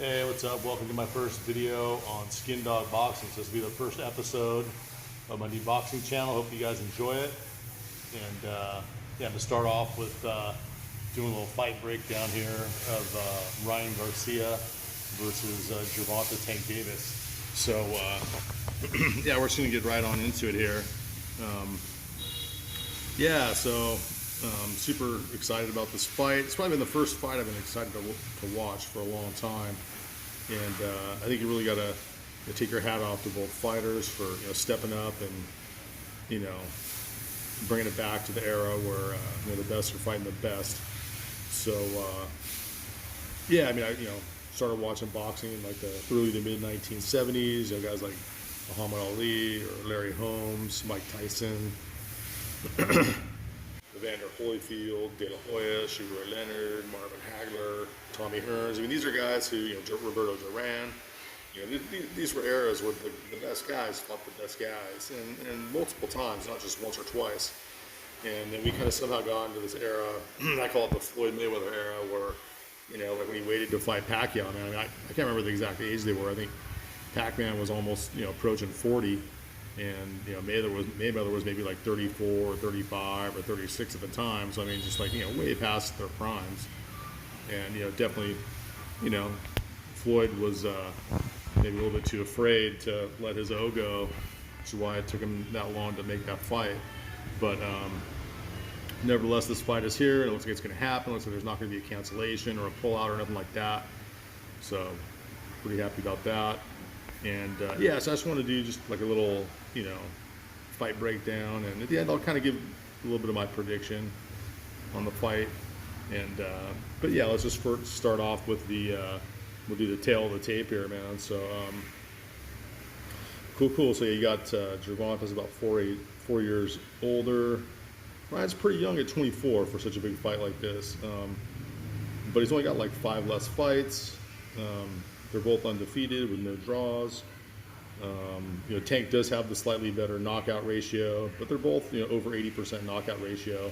Hey, what's up? Welcome to my first video on Skin Dog Boxing. So this will be the first episode of my new boxing channel. Hope you guys enjoy it. And yeah, to start off with doing a little fight breakdown here of Ryan Garcia versus Gervonta Tank Davis. So yeah, we're just gonna get right on into it here. Yeah, so super excited about this fight. It's probably been the first fight I've been excited to watch for a long time, and I think you really got to take your hat off to both fighters for stepping up and bringing it back to the era where the best are fighting the best. So yeah, I mean I started watching boxing in like the early to mid 1970s. Guys like Muhammad Ali or Larry Holmes, Mike Tyson. Evander Holyfield, De La Hoya, Sugar Ray Leonard, Marvin Hagler, Tommy Hearns. I mean, these are guys who, Roberto Duran. These were eras where the best guys fought the best guys, and multiple times, not just once or twice. And then we kind of somehow got into this era. I call it the Floyd Mayweather era, where like when he waited to fight Pacquiao. Man, I can't remember the exact age they were. I think Pac-Man was almost approaching 40. And Mayweather was maybe like 34 or 35 or 36 at the time. So I mean, just like way past their primes. And definitely, Floyd was maybe a little bit too afraid to let his O go, which is why it took him that long to make that fight. But nevertheless, this fight is here. It looks like it's going to happen. It looks like there's not going to be a cancellation or a pullout or nothing like that. So pretty happy about that. And yeah, so I just want to do just like a little, fight breakdown, and at the end I'll kind of give a little bit of my prediction on the fight. And but yeah, let's just first start off with the we'll do the tail of the tape here, man. So cool. So you got Gervonta's about 4 years older. Ryan's pretty young at 24 for such a big fight like this, but he's only got like 5 less fights. They're both undefeated with no draws. Tank does have the slightly better knockout ratio, but they're both over 80% knockout ratio.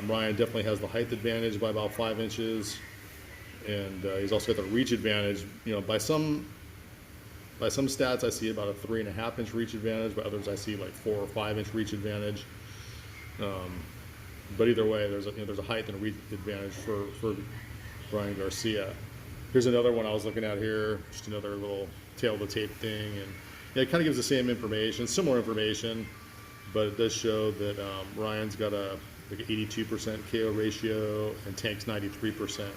Ryan definitely has the height advantage by about 5 inches, and he's also got the reach advantage. By some stats I see about a 3.5 inch reach advantage. By others I see like 4 or 5 inch reach advantage. But either way, there's a height and a reach advantage for Ryan Garcia. Here's another one I was looking at here, just another little tail of the tape thing, and yeah, it kind of gives the same information, similar information, but it does show that Ryan's got a like 82% KO ratio and Tank's 93%.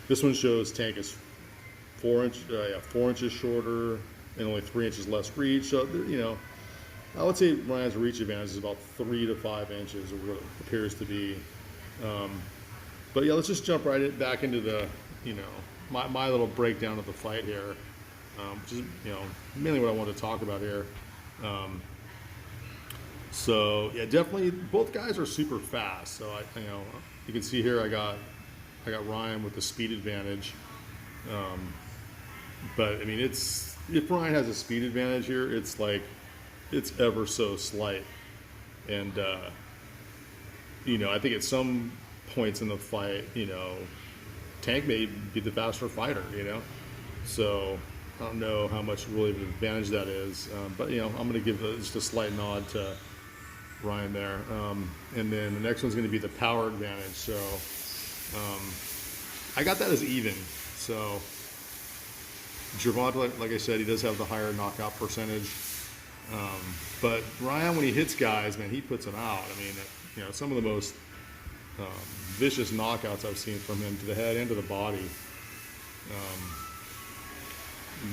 This one shows Tank is 4 inches shorter and only 3 inches less reach. So I would say Ryan's reach advantage is about 3 to 5 inches, or what it appears to be. But yeah, let's just jump right back into the my little breakdown of the fight here, which is mainly what I want to talk about here. So yeah, definitely both guys are super fast. So you can see here I got Ryan with the speed advantage, but I mean if Ryan has a speed advantage here, it's like it's ever so slight, and I think at some points in the fight Tank may be the faster fighter, so I don't know how much really of an advantage that is, but I'm going to give just a slight nod to Ryan there. And then the next one's going to be the power advantage. So I got that as even. So Gervonta, like I said, he does have the higher knockout percentage, but Ryan, when he hits guys, man, he puts them out. I mean, some of the most vicious knockouts I've seen from him to the head and to the body.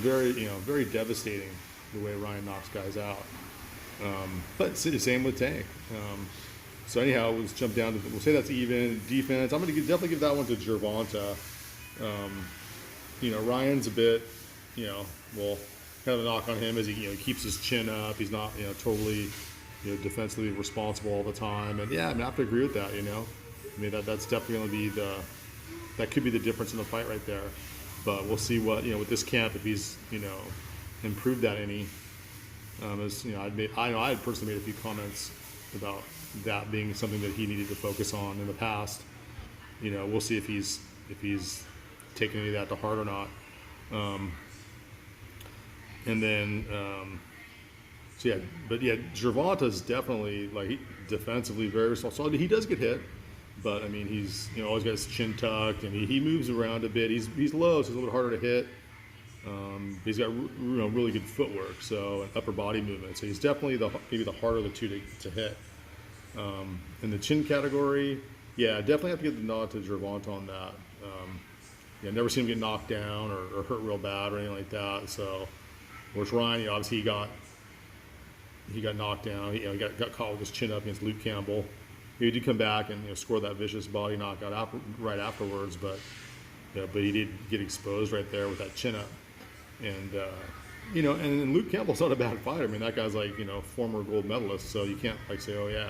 Very devastating the way Ryan knocks guys out. But it's the same with Tank. So anyhow, let's jump down to, we'll say that's even. Defense, I'm going to definitely give that one to Gervonta. Ryan's a bit, well, kind of a knock on him is he keeps his chin up. He's not, totally, defensively responsible all the time. And yeah, I have to agree with that, I mean, that's definitely going to be that could be the difference in the fight right there. But we'll see what, with this camp, if he's, improved that any. As I had personally made a few comments about that being something that he needed to focus on in the past. We'll see if he's taking any of that to heart or not. And then, so yeah, but yeah, Gervonta's definitely defensively very solid. He does get hit, but I mean, he's always got his chin tucked, and he moves around a bit. He's low, so he's a little bit harder to hit. He's got really good footwork, so and upper body movement. So he's definitely maybe the harder of the two to hit. In the chin category, yeah, definitely have to give the nod to Gervonta on that. Yeah, never seen him get knocked down or hurt real bad or anything like that. So, whereas Ryan, obviously he got knocked down. He got caught with his chin up against Luke Campbell. He did come back and score that vicious body knockout right afterwards, but he did get exposed right there with that chin up. And and Luke Campbell's not a bad fighter. I mean, that guy's former gold medalist, so you can't say, oh yeah,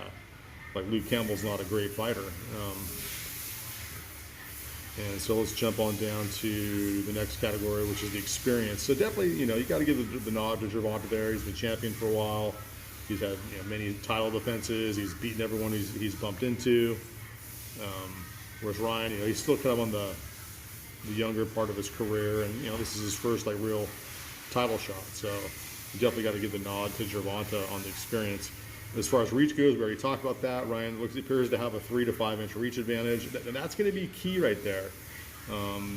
Luke Campbell's not a great fighter. And so let's jump on down to the next category, which is the experience. So definitely, you got to give the nod to Gervonta there. He's been champion for a while. He's had many title defenses. He's beaten everyone he's bumped into. Whereas Ryan, he's still kind of on the younger part of his career, and this is his first real title shot. So you definitely got to give the nod to Gervonta on the experience. As far as reach goes, we already talked about that. Ryan appears to have a 3 to 5 inch reach advantage, and that's going to be key right there,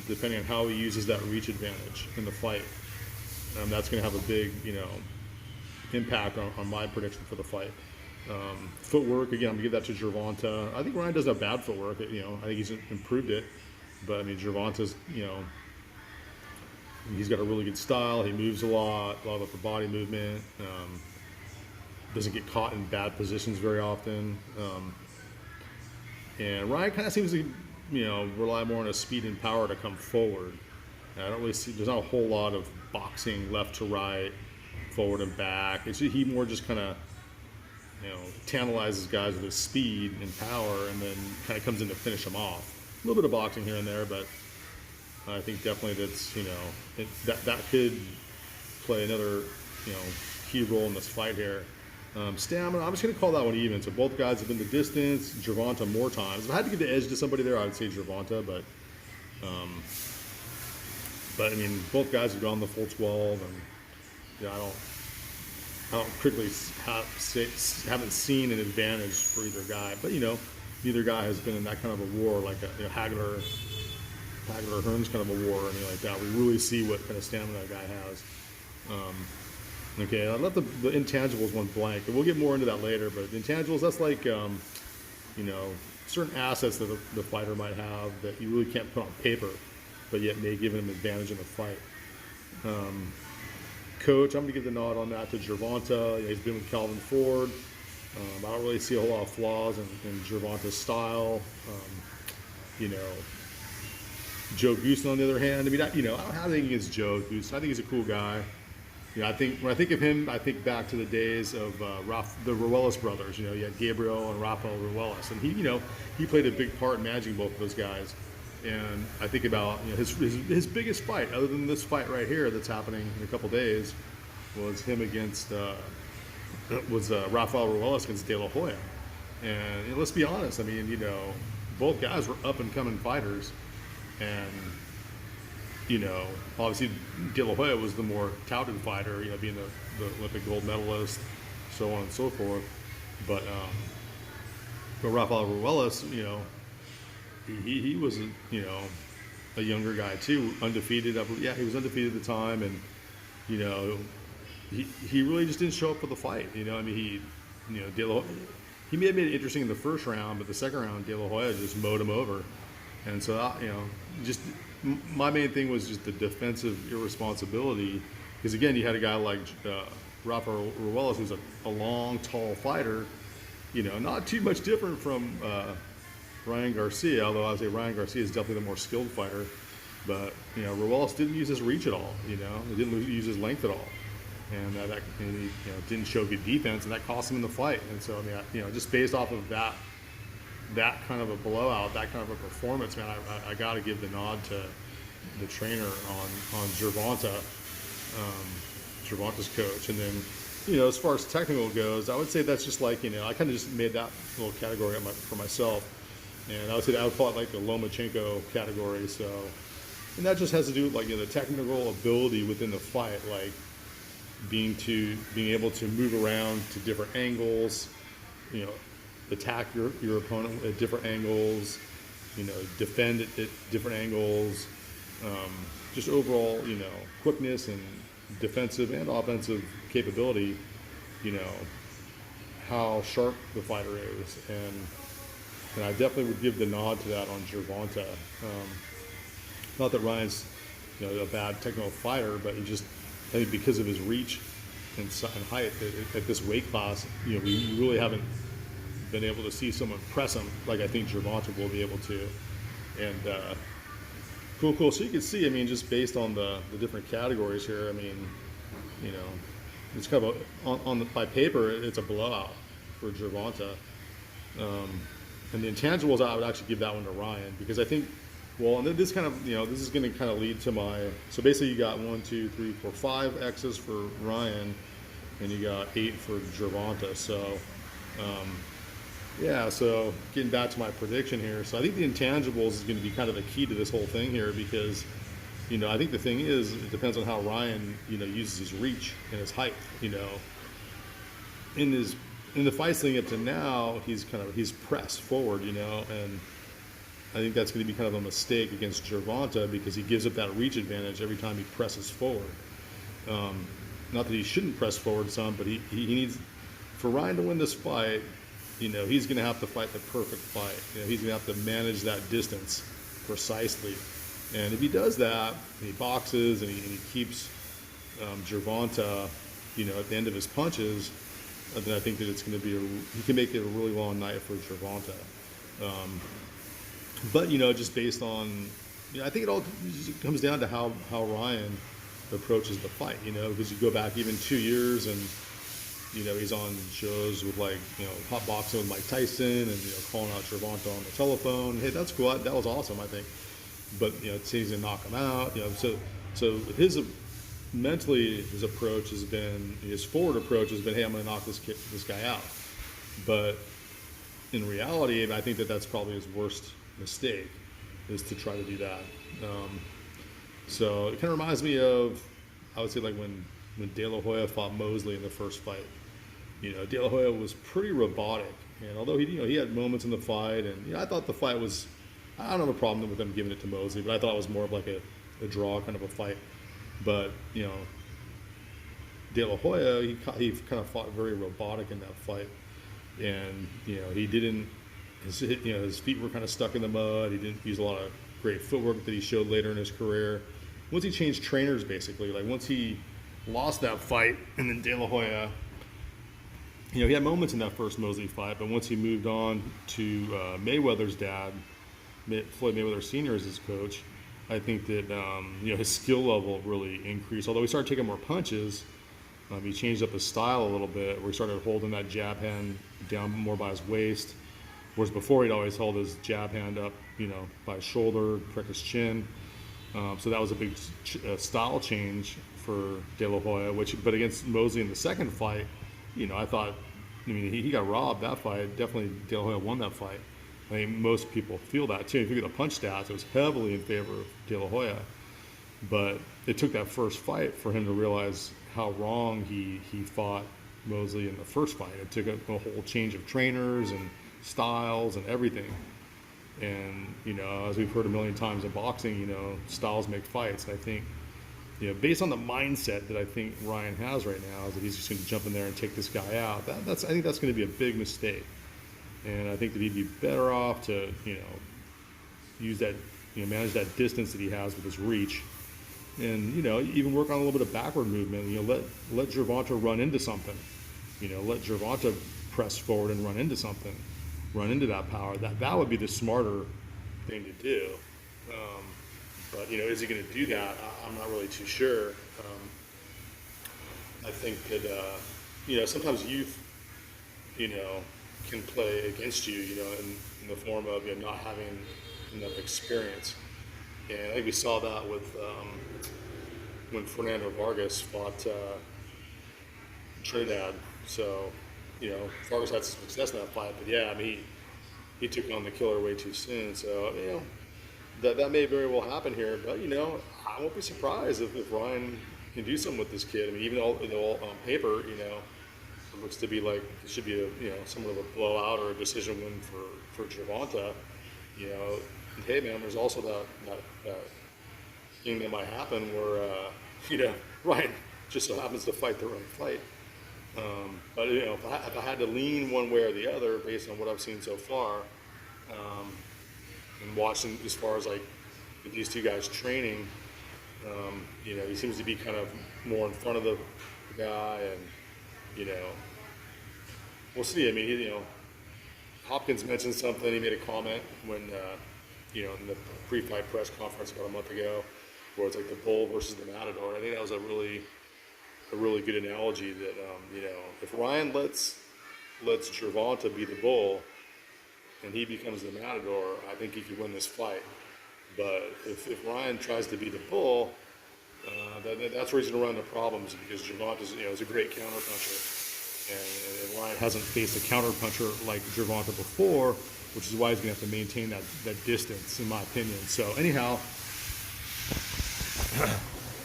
depending on how he uses that reach advantage in the fight. That's going to have a big, impact on my prediction for the fight. Footwork, again, I'm going to give that to Gervonta. I think Ryan doesn't have bad footwork. I think he's improved it, but I mean, Gervonta's, he's got a really good style. He moves a lot of upper body movement. Doesn't get caught in bad positions very often. And Ryan kind of seems to, rely more on his speed and power to come forward. And I don't really see, there's not a whole lot of boxing left to right, forward and back. He more just kind of, tantalizes guys with his speed and power, and then kind of comes in to finish them off. A little bit of boxing here and there, but I think definitely that's, that could play another, key role in this fight here. Stamina, I'm just going to call that one even. So both guys have been the distance. Gervonta more times. If I had to give the edge to somebody there, I would say Gervonta, but I mean, both guys have gone the full 12, and I don't critically haven't seen an advantage for either guy. But neither guy has been in that kind of a war like a Hagler Hearns kind of a war or anything like that. We really see what kind of stamina a guy has. Okay, I left the intangibles one blank, and we'll get more into that later. But the intangibles, that's like, certain assets that the fighter might have that you really can't put on paper, but yet may give him an advantage in the fight. Coach, I'm going to give the nod on that to Gervonta. He's been with Calvin Ford. I don't really see a whole lot of flaws in Gervonta's style. Joe Goosen, on the other hand, I mean, I don't have anything against Joe Goosen. I think he's a cool guy. I think when I think of him, I think back to the days of the Ruelas brothers. You had Gabriel and Rafael Ruelas, and he played a big part in managing both of those guys. And I think about his biggest fight, other than this fight right here that's happening in a couple days, was him against Rafael Ruelas against De La Hoya. And let's be honest, I mean, both guys were up and coming fighters, and obviously De La Hoya was the more touted fighter, being the Olympic gold medalist, so on and so forth. But Rafael Ruelas, he was a younger guy too, undefeated. He was undefeated at the time, and he really just didn't show up for the fight. I mean, he may have made it interesting in the first round, but the second round, De La Hoya just mowed him over. And so just my main thing was just the defensive irresponsibility, because again, you had a guy like Rafael Ruelas, who's a long, tall fighter, not too much different from Ryan Garcia, although I would say Ryan Garcia is definitely the more skilled fighter. But Ruelas didn't use his reach at all. He didn't use his length at all, and he didn't show good defense, and that cost him in the fight. And so I mean, just based off of that kind of a blowout, that kind of a performance, man, I got to give the nod to the trainer on Gervonta, Gervonta's coach. And then, as far as technical goes, I would say that's just like, I kind of just made that little category for myself. And I would say that I would call it like the Lomachenko category. So, And that just has to do with like, the technical ability within the fight, like being able to move around to different angles, you know, attack your opponent at different angles, defend at different angles, just overall, quickness and defensive and offensive capability, you know, how sharp the fighter is. And I definitely would give the nod to that on Gervonta. Not that Ryan's, a bad technical fighter, but I think because of his reach and height at this weight class, we really haven't been able to see someone press him like I think Gervonta will be able to. And cool. So you can see, just based on the different categories here, it's kind of by paper, it's a blowout for Gervonta. And the intangibles, I would actually give that one to Ryan, because I think, and this kind of, this is going to kind of lead to so basically you got 1, 2, 3, 4, 5 X's for Ryan, and you got 8 for Gervonta. So, so getting back to my prediction here, so I think the intangibles is going to be kind of the key to this whole thing here, because, I think the thing is, it depends on how Ryan, uses his reach and his height. In the fights leading up to now, he's pressed forward, and I think that's going to be kind of a mistake against Gervonta, because he gives up that reach advantage every time he presses forward. Not that he shouldn't press forward some, but he needs, for Ryan to win this fight, he's going to have to fight the perfect fight. He's going to have to manage that distance precisely. And if he does that, and he boxes and he keeps Gervonta, at the end of his punches, then I think that it's going to be he can make it a really long night for Gervonta. But just based on, I think it all just comes down to how Ryan approaches the fight. Because you go back even 2 years, and he's on shows with hot boxing with Mike Tyson, and calling out Gervonta on the telephone. Hey, that's cool. That was awesome, I think. But it seems to knock him out. So his mentally, his approach has been, his forward approach has been, hey, I'm going to knock this guy out. But in reality, I think that that's probably his worst mistake, is to try to do that. So it kind of reminds me of, I would say, like when De La Hoya fought Mosley in the first fight. De La Hoya was pretty robotic, and although he had moments in the fight, and I thought the fight was, I don't have a problem with them giving it to Mosley, but I thought it was more of like a draw kind of a fight. But De La Hoya, he kind of fought very robotic in that fight, and he didn't. His feet were kind of stuck in the mud. He didn't use a lot of great footwork that he showed later in his career. Once he changed trainers, basically, like once he lost that fight, and then De La Hoya, he had moments in that first Mosley fight, but once he moved on to Mayweather's dad, Floyd Mayweather Sr. as his coach, I think that his skill level really increased. Although he started taking more punches, he changed up his style a little bit, where he started holding that jab hand down more by his waist. Whereas before, he'd always hold his jab hand up, by his shoulder, protect his chin. So that was a big style change for De La Hoya. But against Mosley in the second fight, I thought, he got robbed that fight. Definitely De La Hoya won that fight. I think most people feel that too. If you look at the punch stats, it was heavily in favor of De La Hoya. But it took that first fight for him to realize how wrong he fought Mosley in the first fight. It took a whole change of trainers and styles and everything. And as we've heard a million times in boxing, styles make fights. And I think based on the mindset that I think Ryan has right now, is that he's just going to jump in there and take this guy out. I think that's going to be a big mistake. And I think that he'd be better off to use that, manage that distance that he has with his reach, and even work on a little bit of backward movement. Let Gervonta run into something. Let Gervonta press forward and run into something. Run into that power. That would be the smarter thing to do. But is he going to do that? I'm not really too sure. I think that sometimes youth, can play against you, in the form of not having enough experience. And I think we saw that with when Fernando Vargas fought Trinidad. So, Vargas had some success in that fight, but he took on the killer way too soon. So, that may very well happen here. But you know, I won't be surprised if Ryan can do something with this kid. I mean, even though on paper, you know, it looks to be like it should be a, you know, somewhat of a blowout or a decision win for Gervonta. You know, and hey man, there's also that thing that might happen where you know, Ryan just so happens to fight the right fight. But you know, if I had to lean one way or the other based on what I've seen so far, and watching as far as like with these two guys training, you know, he seems to be kind of more in front of the guy, and you know, we'll see. I mean, you know, Hopkins mentioned something. He made a comment when you know, in the pre-fight press conference about a month ago, where it's like the bull versus the matador. I think that was a really good analogy that you know, if Ryan lets Gervonta be the bull and he becomes the matador, I think he could win this fight. But if Ryan tries to be the bull, that's where he's going to run into problems, because Gervonta, you know, is a great counterpuncher, and Ryan hasn't faced a counterpuncher like Gervonta before, which is why he's going to have to maintain that distance, in my opinion. So anyhow,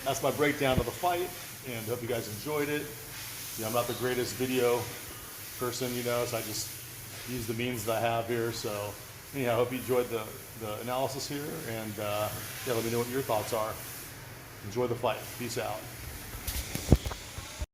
that's my breakdown of the fight, and hope you guys enjoyed it. You know, I'm not the greatest video person, you know, so I just use the means that I have here. So anyhow, I hope you enjoyed the analysis here, and yeah, let me know what your thoughts are. Enjoy the fight. Peace out.